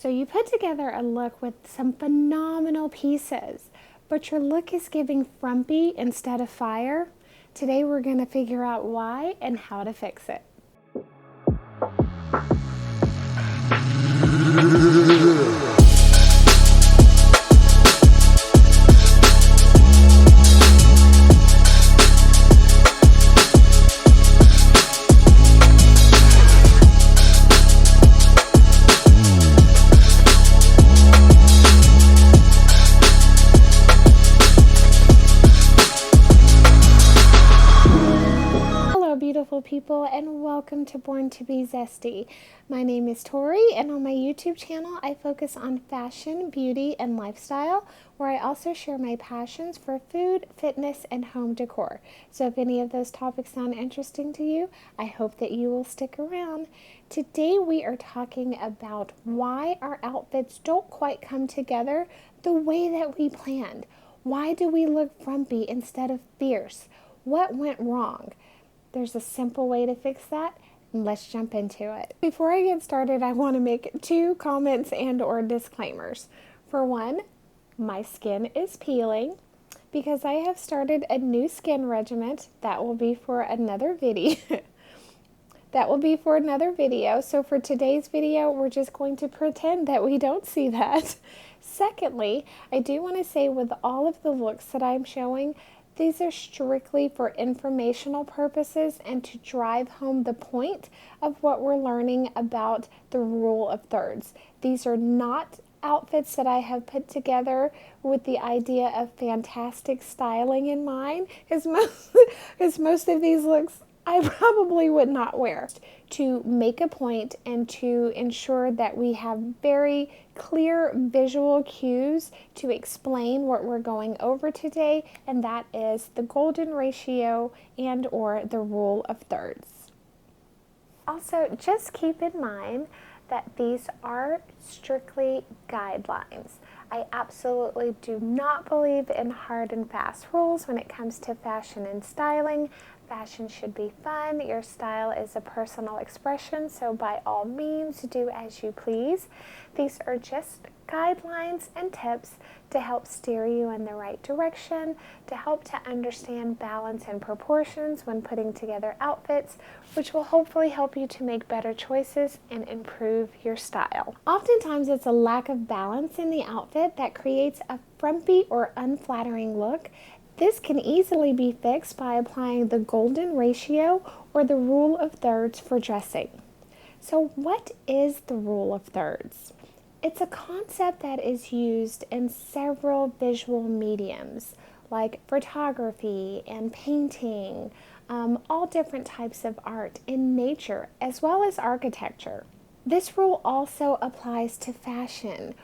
So you put together a look with some phenomenal pieces, but your look is giving frumpy instead of fire. Today we're going to figure out why and how to fix it. Beautiful people, and welcome to Born to Be Zesty. My name is Tori, and on my YouTube channel I focus on fashion, beauty, and lifestyle, where I also share my passions for food, fitness, and home decor. So if any of those topics sound interesting to you, I hope that you will stick around. Today we are talking about why our outfits don't quite come together the way that we planned. Why do we look frumpy instead of fierce? What went wrong? There's a simple way to fix that, and let's jump into it. Before I get started, I want to make two comments and or disclaimers. For one, my skin is peeling because I have started a new skin regimen that will be for another video. So for today's video, we're just going to pretend that we don't see that. Secondly, I do want to say with all of the looks that I'm showing, these are strictly for informational purposes and to drive home the point of what we're learning about the rule of thirds. These are not outfits that I have put together with the idea of fantastic styling in mind, because most of these looks I probably would not wear. To make a point and to ensure that we have very clear visual cues to explain what we're going over today, and that is the golden ratio and or the rule of thirds. Also, just keep in mind that these are strictly guidelines. I absolutely do not believe in hard and fast rules when it comes to fashion and styling. Fashion should be fun. Your style is a personal expression, so by all means, do as you please. These are just guidelines and tips to help steer you in the right direction, to help to understand balance and proportions when putting together outfits, which will hopefully help you to make better choices and improve your style. Oftentimes, it's a lack of balance in the outfit that creates a frumpy or unflattering look. This can easily be fixed by applying the golden ratio or the rule of thirds for dressing. So what is the rule of thirds? It's a concept that is used in several visual mediums like photography and painting, all different types of art in nature as well as architecture. This rule also applies to fashion,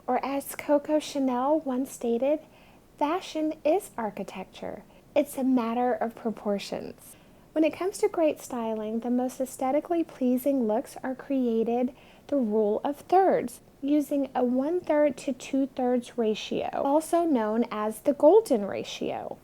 or as Coco Chanel once stated, fashion is architecture. It's a matter of proportions. When it comes to great styling, the most aesthetically pleasing looks are created the rule of thirds, using a 1/3 to 2/3 ratio, also known as the golden ratio.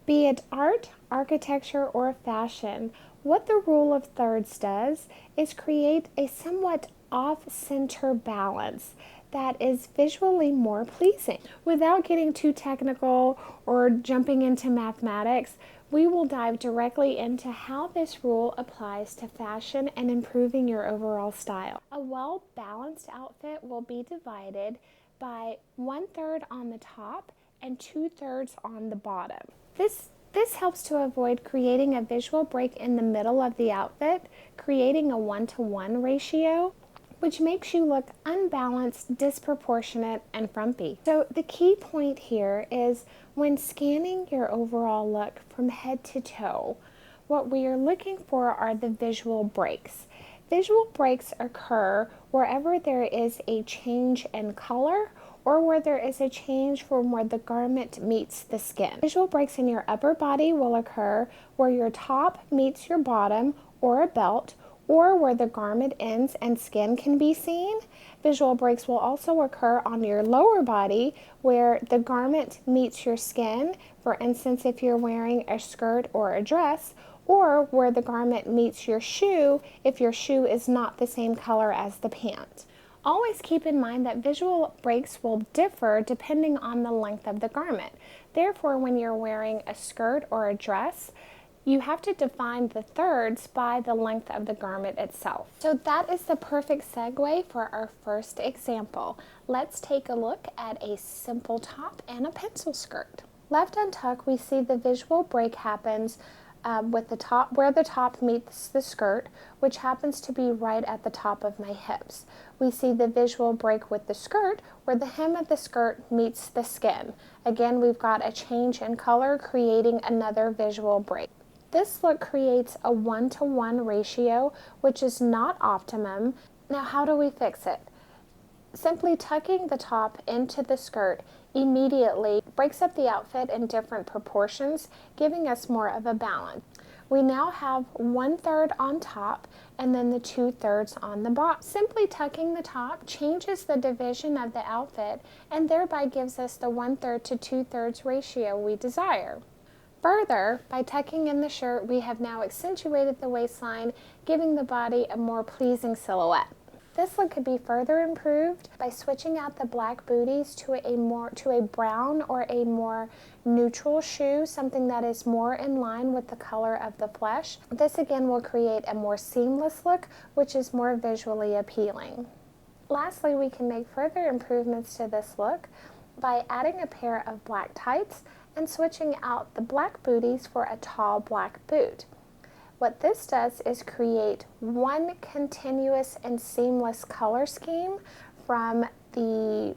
Be it art, architecture, or fashion, what the rule of thirds does is create a somewhat off-center balance that is visually more pleasing. Without getting too technical or jumping into mathematics, we will dive directly into how this rule applies to fashion and improving your overall style. A well-balanced outfit will be divided by 1/3 on the top and 2/3 on the bottom. This helps to avoid creating a visual break in the middle of the outfit, creating a 1-to-1 ratio, which makes you look unbalanced, disproportionate, and frumpy. So the key point here is when scanning your overall look from head to toe, what we are looking for are the visual breaks. Visual breaks occur wherever there is a change in color or where there is a change from where the garment meets the skin. Visual breaks in your upper body will occur where your top meets your bottom or a belt, or where the garment ends and skin can be seen. Visual breaks will also occur on your lower body where the garment meets your skin, for instance if you're wearing a skirt or a dress, or where the garment meets your shoe if your shoe is not the same color as the pant. Always keep in mind that visual breaks will differ depending on the length of the garment. Therefore, when you're wearing a skirt or a dress, you have to define the thirds by the length of the garment itself. So that is the perfect segue for our first example. Let's take a look at a simple top and a pencil skirt. Left untucked, we see the visual break happens with the top, where the top meets the skirt, which happens to be right at the top of my hips. We see the visual break with the skirt, where the hem of the skirt meets the skin. Again, we've got a change in color, creating another visual break. This look creates a 1-to-1 ratio, which is not optimum. Now, how do we fix it? Simply tucking the top into the skirt immediately breaks up the outfit in different proportions, giving us more of a balance. We now have 1/3 on top and then the 2/3 on the bottom. Simply tucking the top changes the division of the outfit and thereby gives us the 1/3 to 2/3 ratio we desire. Further, by tucking in the shirt, we have now accentuated the waistline, giving the body a more pleasing silhouette. This look could be further improved by switching out the black booties to a brown or a more neutral shoe, something that is more in line with the color of the flesh. This again will create a more seamless look, which is more visually appealing. Lastly, we can make further improvements to this look by adding a pair of black tights and switching out the black booties for a tall black boot. What this does is create one continuous and seamless color scheme from the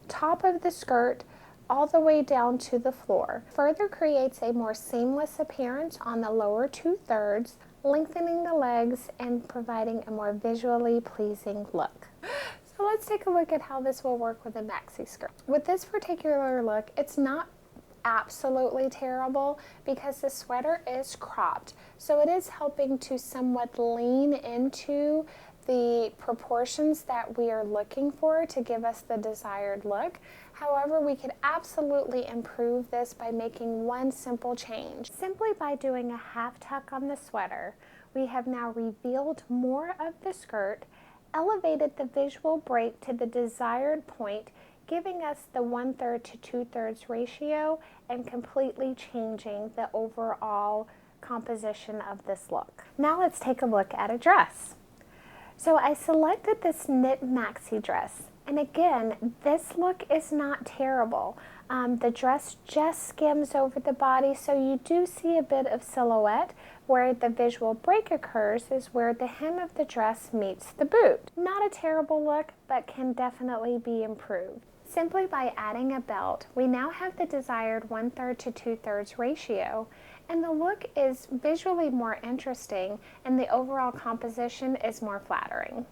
top of the skirt all the way down to the floor. Further creates a more seamless appearance on the lower 2/3, lengthening the legs and providing a more visually pleasing look. So let's take a look at how this will work with a maxi skirt. With this particular look, it's not absolutely terrible because the sweater is cropped, so it is helping to somewhat lean into the proportions that we are looking for to give us the desired look. However, we could absolutely improve this by making one simple change. Simply by doing a half tuck on the sweater, we have now revealed more of the skirt, elevated the visual break to the desired point, giving us the 1/3 to 2/3 ratio and completely changing the overall composition of this look. Now let's take a look at a dress. So I selected this knit maxi dress, and again, this look is not terrible. The dress just skims over the body, so you do see a bit of silhouette. Where the visual break occurs is where the hem of the dress meets the boot. Not a terrible look, but can definitely be improved. Simply by adding a belt, we now have the desired 1/3 to 2/3 ratio, and the look is visually more interesting and the overall composition is more flattering.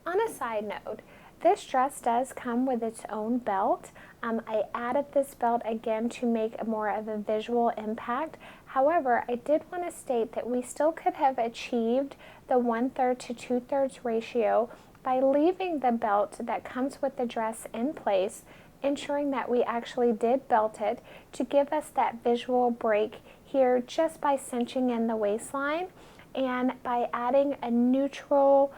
On a side note, this dress does come with its own belt. I added this belt again to make more of a visual impact. However, I did want to state that we still could have achieved the 1/3 to 2/3 ratio by leaving the belt that comes with the dress in place, ensuring that we actually did belt it to give us that visual break here just by cinching in the waistline and by adding a neutral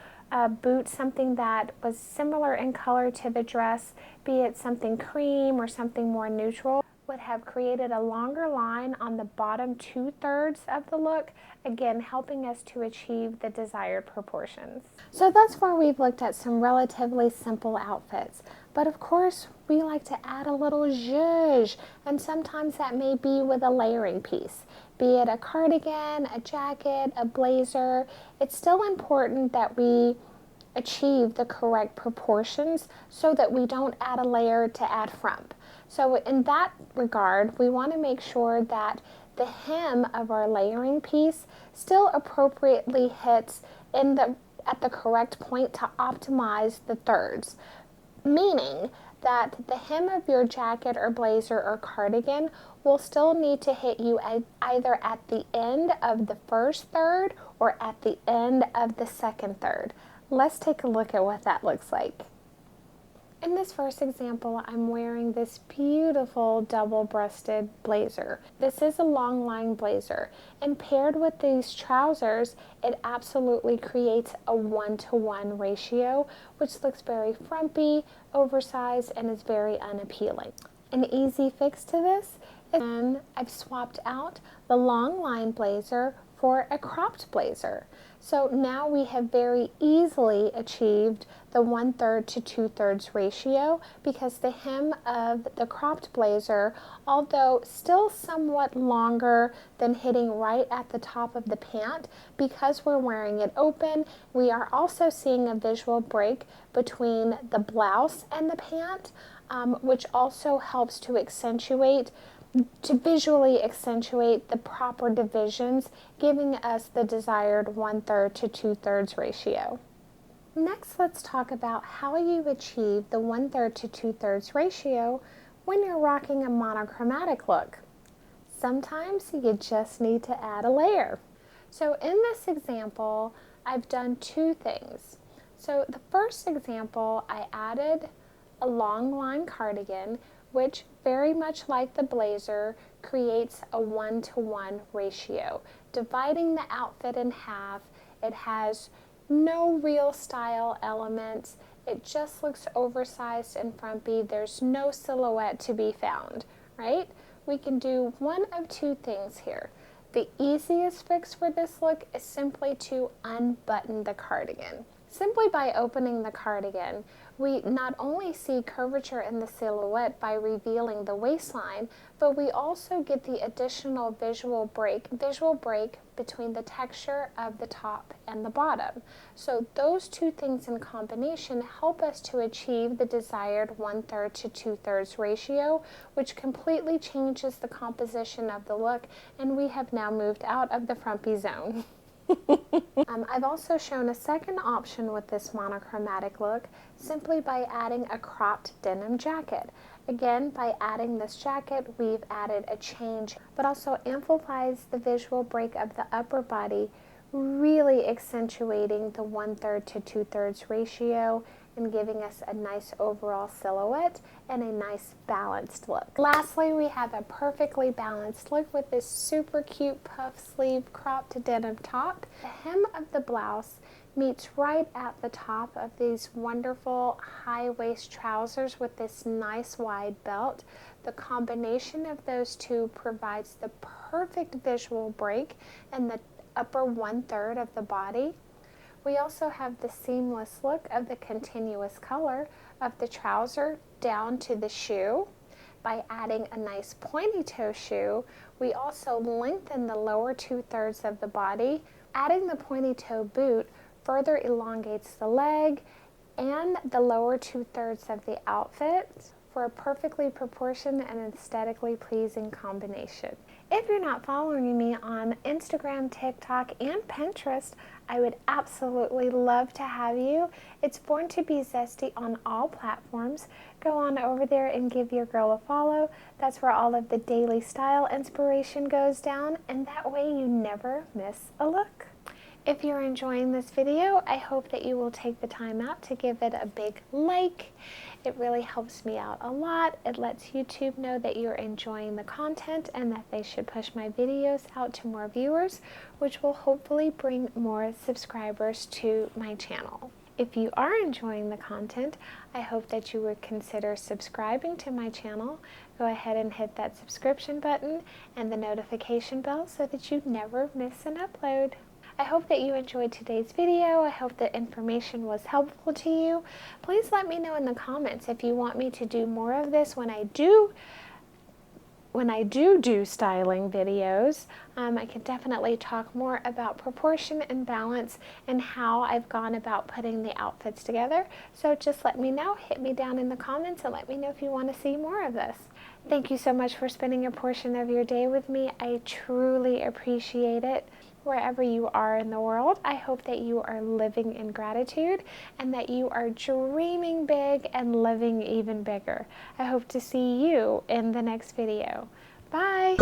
boot, something that was similar in color to the dress, be it something cream or something more neutral, would have created a longer line on the bottom 2/3 of the look, again helping us to achieve the desired proportions. So thus far we've looked at some relatively simple outfits, but of course we like to add a little zhuzh, and sometimes that may be with a layering piece, be it a cardigan, a jacket, a blazer. It's still important that we achieve the correct proportions so that we don't add a layer to add frump. So in that regard, we want to make sure that the hem of our layering piece still appropriately hits at the correct point to optimize the thirds, meaning that the hem of your jacket or blazer or cardigan will still need to hit you either at the end of the first third or at the end of the second third. Let's take a look at what that looks like. In this first example, I'm wearing this beautiful double-breasted blazer. This is a long line blazer, and paired with these trousers, it absolutely creates a 1-to-1 ratio, which looks very frumpy, oversized, and is very unappealing. An easy fix to this is then I've swapped out the long line blazer for a cropped blazer. So now we have very easily achieved the 1/3 to 2/3 ratio, because the hem of the cropped blazer, although still somewhat longer than hitting right at the top of the pant, because we're wearing it open, we are also seeing a visual break between the blouse and the pant, which also helps to visually accentuate the proper divisions, giving us the desired 1/3 to 2/3 ratio. Next, let's talk about how you achieve the 1/3 to 2/3 ratio when you're rocking a monochromatic look. Sometimes you just need to add a layer. So in this example, I've done two things. So the first example, I added a long line cardigan, which, very much like the blazer, creates a 1-to-1 ratio. Dividing the outfit in half, it has no real style elements. It just looks oversized and frumpy. There's no silhouette to be found, right? We can do one of two things here. The easiest fix for this look is simply to unbutton the cardigan. Simply by opening the cardigan, we not only see curvature in the silhouette by revealing the waistline, but we also get the additional visual break between the texture of the top and the bottom. So those two things in combination help us to achieve the desired 1/3 to 2/3 ratio, which completely changes the composition of the look, and we have now moved out of the frumpy zone. I've also shown a second option with this monochromatic look, simply by adding a cropped denim jacket. Again, by adding this jacket, we've added a change, but also amplifies the visual break of the upper body, really accentuating the 1/3 to 2/3 ratio and giving us a nice overall silhouette and a nice balanced look. Lastly, we have a perfectly balanced look with this super cute puff sleeve cropped denim top. The hem of the blouse meets right at the top of these wonderful high waist trousers with this nice wide belt. The combination of those two provides the perfect visual break in the upper 1/3 of the body. We also have the seamless look of the continuous color of the trouser down to the shoe. By adding a nice pointy toe shoe, we also lengthen the lower 2/3 of the body. Adding the pointy toe boot further elongates the leg and the lower 2/3 of the outfit for a perfectly proportioned and aesthetically pleasing combination. If you're not following me on Instagram, TikTok, and Pinterest, I would absolutely love to have you. It's Born to be Zesty on all platforms. Go on over there and give your girl a follow. That's where all of the daily style inspiration goes down, and that way you never miss a look. If you're enjoying this video, I hope that you will take the time out to give it a big like. It really helps me out a lot. It lets YouTube know that you're enjoying the content and that they should push my videos out to more viewers, which will hopefully bring more subscribers to my channel. If you are enjoying the content, I hope that you would consider subscribing to my channel. Go ahead and hit that subscription button and the notification bell so that you never miss an upload. I hope that you enjoyed today's video. I hope the information was helpful to you. Please let me know in the comments if you want me to do more of this when I do styling videos. I can definitely talk more about proportion and balance and how I've gone about putting the outfits together. So just let me know, hit me down in the comments and let me know if you want to see more of this. Thank you so much for spending a portion of your day with me. I truly appreciate it. Wherever you are in the world, I hope that you are living in gratitude and that you are dreaming big and living even bigger. I hope to see you in the next video. Bye!